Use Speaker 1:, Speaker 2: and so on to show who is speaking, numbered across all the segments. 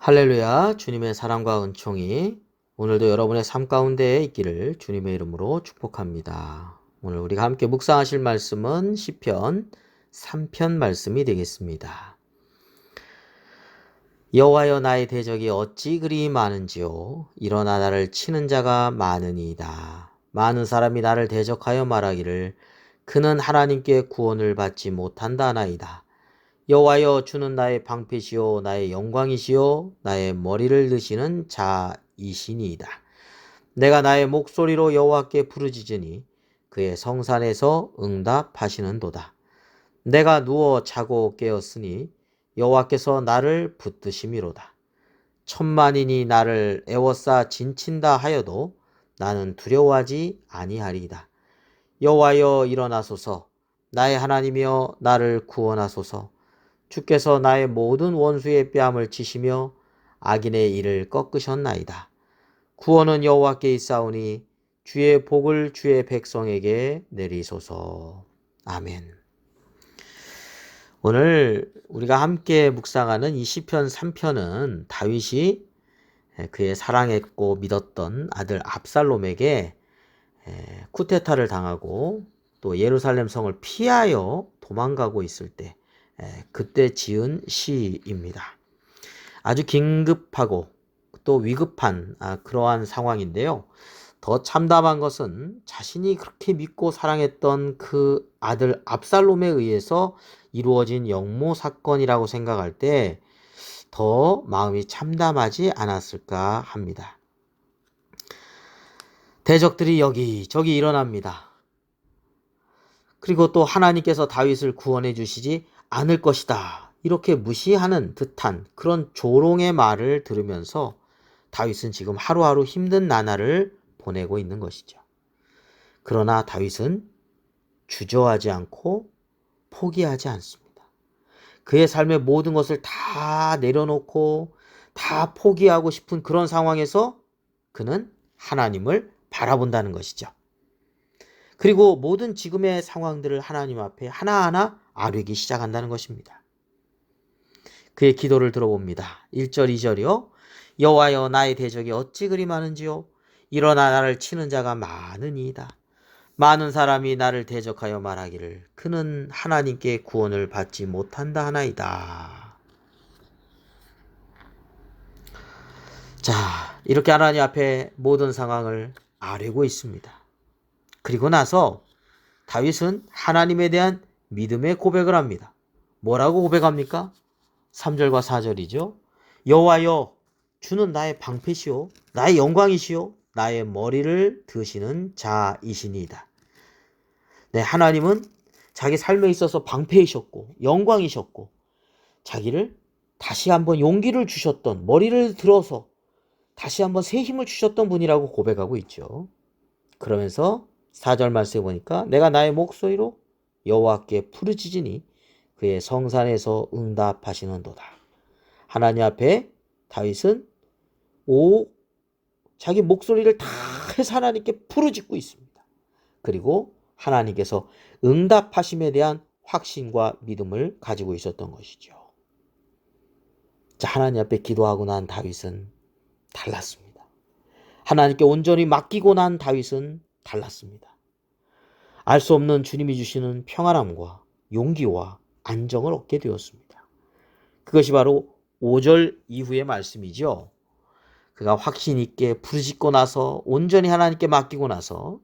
Speaker 1: 할렐루야, 주님의 사랑과 은총이 오늘도 여러분의 삶 가운데 있기를 주님의 이름으로 축복합니다. 오늘 우리가 함께 묵상하실 말씀은 시편 3편 말씀이 되겠습니다. 여호와여, 나의 대적이 어찌 그리 많은지요. 일어나 나를 치는 자가 많으니이다. 많은 사람이 나를 대적하여 말하기를 그는 하나님께 구원을 받지 못한다나이다. 여호와여, 주는 나의 방패시요 나의 영광이시요 나의 머리를 드시는 자이시니이다. 내가 나의 목소리로 여호와께 부르짖으니 그의 성산에서 응답하시는도다. 내가 누워 자고 깨었으니 여호와께서 나를 붙드심이로다. 천만인이 나를 애워싸 진친다 하여도 나는 두려워하지 아니하리이다. 여호와여, 일어나소서. 나의 하나님이여, 나를 구원하소서. 주께서 나의 모든 원수의 뺨을 치시며 악인의 일을 꺾으셨나이다. 구원은 여호와께 있사오니 주의 복을 주의 백성에게 내리소서. 아멘. 오늘 우리가 함께 묵상하는 이 시편 3편은 다윗이 그의 사랑했고 믿었던 아들 압살롬에게 쿠데타를 당하고 또 예루살렘 성을 피하여 도망가고 있을 때 그때 지은 시입니다. 아주 긴급하고 또 위급한 그러한 상황인데요. 더 참담한 것은 자신이 그렇게 믿고 사랑했던 그 아들 압살롬에 의해서 이루어진 역모 사건이라고 생각할 때 더 마음이 참담하지 않았을까 합니다. 대적들이 여기저기 일어납니다. 그리고 또 하나님께서 다윗을 구원해 주시지 않을 것이다, 이렇게 무시하는 듯한 그런 조롱의 말을 들으면서 다윗은 지금 하루하루 힘든 나날을 보내고 있는 것이죠. 그러나 다윗은 주저하지 않고 포기하지 않습니다. 그의 삶의 모든 것을 다 내려놓고 다 포기하고 싶은 그런 상황에서 그는 하나님을 바라본다는 것이죠. 그리고 모든 지금의 상황들을 하나님 앞에 하나하나 아뢰기 시작한다는 것입니다. 그의 기도를 들어봅니다. 1절 2절이요. 여호와여, 나의 대적이 어찌 그리 많은지요. 일어나 나를 치는 자가 많으니이다. 많은 사람이 나를 대적하여 말하기를 그는 하나님께 구원을 받지 못한다 하나이다. 자, 이렇게 하나님 앞에 모든 상황을 아뢰고 있습니다. 그리고 나서 다윗은 하나님에 대한 믿음의 고백을 합니다. 뭐라고 고백합니까? 3절과 4절이죠. 여호와여, 주는 나의 방패시오 나의 영광이시오 나의 머리를 드시는 자이시니이다. 네, 하나님은 자기 삶에 있어서 방패이셨고 영광이셨고 자기를 다시 한번 용기를 주셨던, 머리를 들어서 다시 한번 새 힘을 주셨던 분이라고 고백하고 있죠. 그러면서 4절 말씀에 보니까 내가 나의 목소리로 여호와께 부르짖으니 그의 성산에서 응답하시는도다. 하나님 앞에 다윗은 자기 목소리를 다 해서 하나님께 부르짖고 있습니다. 그리고 하나님께서 응답하심에 대한 확신과 믿음을 가지고 있었던 것이죠. 자, 하나님 앞에 기도하고 난 다윗은 달랐습니다. 하나님께 온전히 맡기고 난 다윗은 달랐습니다. 알 수 없는 주님이 주시는 평안함과 용기와 안정을 얻게 되었습니다. 그것이 바로 5절 이후의 말씀이죠. 그가 확신 있게 부르짖고 나서 온전히 하나님께 맡기고 나서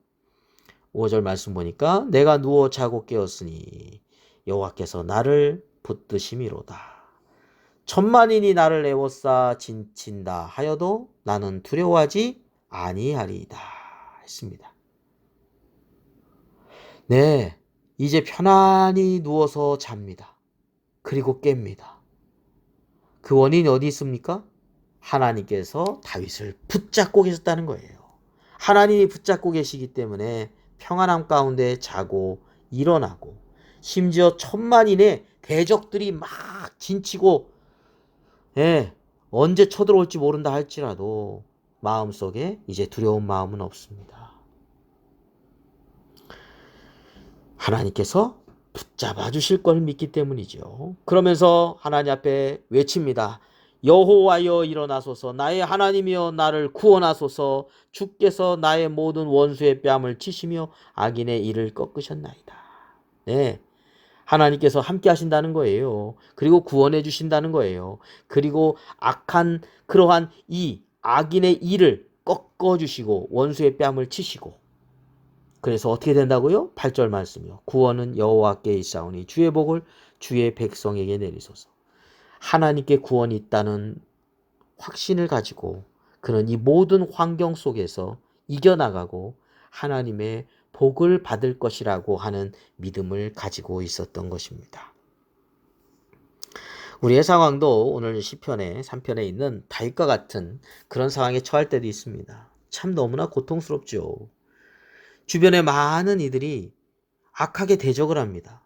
Speaker 1: 5절 말씀 보니까 내가 누워 자고 깨었으니 여호와께서 나를 붙드심이로다. 천만인이 나를 애워싸 진친다 하여도 나는 두려워하지 아니하리이다 했습니다. 네, 이제 편안히 누워서 잡니다. 그리고 깹니다. 그 원인이 어디 있습니까? 하나님께서 다윗을 붙잡고 계셨다는 거예요. 하나님이 붙잡고 계시기 때문에 평안함 가운데 자고 일어나고, 심지어 천만인의 대적들이 막 진치고 언제 쳐들어올지 모른다 할지라도 마음속에 이제 두려운 마음은 없습니다. 하나님께서 붙잡아 주실 걸 믿기 때문이죠. 그러면서 하나님 앞에 외칩니다. 여호와여 일어나소서. 나의 하나님이여 나를 구원하소서. 주께서 나의 모든 원수의 뺨을 치시며 악인의 이를 꺾으셨나이다. 네, 하나님께서 함께 하신다는 거예요. 그리고 구원해 주신다는 거예요. 그리고 악한 그러한 이 악인의 이를 꺾어 주시고 원수의 뺨을 치시고, 그래서 어떻게 된다고요? 8절 말씀이요. 구원은 여호와께 있사오니 주의 복을 주의 백성에게 내리소서. 하나님께 구원이 있다는 확신을 가지고 그는 이 모든 환경 속에서 이겨나가고 하나님의 복을 받을 것이라고 하는 믿음을 가지고 있었던 것입니다. 우리의 상황도 오늘 시편의 3편에 있는 다윗과 같은 그런 상황에 처할 때도 있습니다. 참 너무나 고통스럽죠. 주변에 많은 이들이 악하게 대적을 합니다.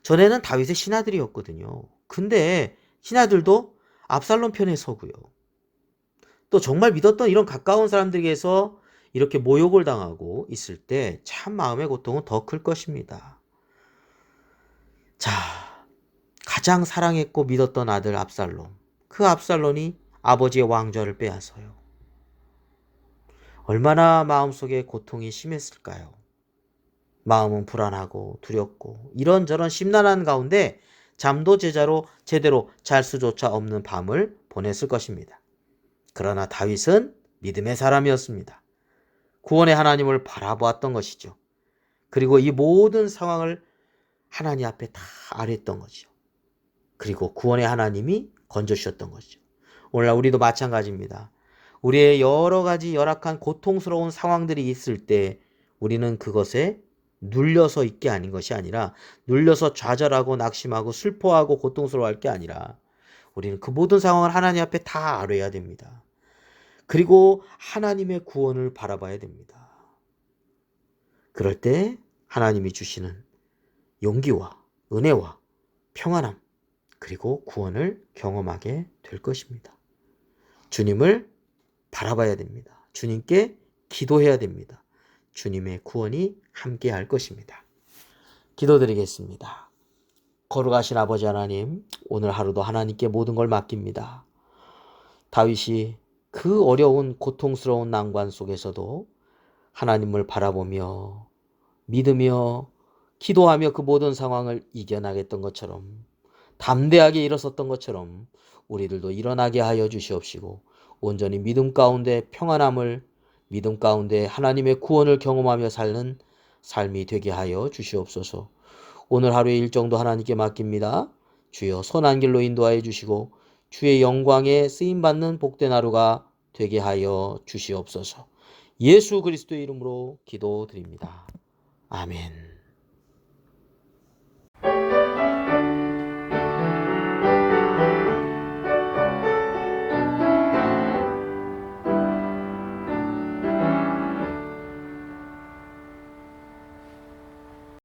Speaker 1: 전에는 다윗의 신하들이었거든요. 근데 신하들도 압살롬 편에 서고요. 또 정말 믿었던 이런 가까운 사람들에게서 이렇게 모욕을 당하고 있을 때 참 마음의 고통은 더 클 것입니다. 자, 가장 사랑했고 믿었던 아들 압살롬. 그 압살롬이 아버지의 왕좌를 빼앗아요. 얼마나 마음속에 고통이 심했을까요? 마음은 불안하고 두렵고 이런저런 심란한 가운데 잠도 제대로 잘 수조차 없는 밤을 보냈을 것입니다. 그러나 다윗은 믿음의 사람이었습니다. 구원의 하나님을 바라보았던 것이죠. 그리고 이 모든 상황을 하나님 앞에 다 아뢰었던 거죠. 그리고 구원의 하나님이 건져주셨던 것이죠. 오늘날 우리도 마찬가지입니다. 우리의 여러 가지 열악한 고통스러운 상황들이 있을 때 우리는 그것에 눌려서 있게 아닌 것이 아니라, 눌려서 좌절하고 낙심하고 슬퍼하고 고통스러워할 게 아니라 우리는 그 모든 상황을 하나님 앞에 다 아뢰어야 됩니다. 그리고 하나님의 구원을 바라봐야 됩니다. 그럴 때 하나님이 주시는 용기와 은혜와 평안함 그리고 구원을 경험하게 될 것입니다. 주님을 바라봐야 됩니다. 주님께 기도해야 됩니다. 주님의 구원이 함께 할 것입니다. 기도드리겠습니다. 거룩하신 아버지 하나님, 오늘 하루도 하나님께 모든 걸 맡깁니다. 다윗이 그 어려운 고통스러운 난관 속에서도 하나님을 바라보며 믿으며 기도하며 그 모든 상황을 이겨나겠던 것처럼, 담대하게 일어섰던 것처럼 우리들도 일어나게 하여 주시옵시고 온전히 믿음 가운데 평안함을, 믿음 가운데 하나님의 구원을 경험하며 사는 삶이 되게 하여 주시옵소서. 오늘 하루의 일정도 하나님께 맡깁니다. 주여 선한 길로 인도하여 주시고 주의 영광에 쓰임받는 복된 하루가 되게 하여 주시옵소서. 예수 그리스도의 이름으로 기도드립니다. 아멘.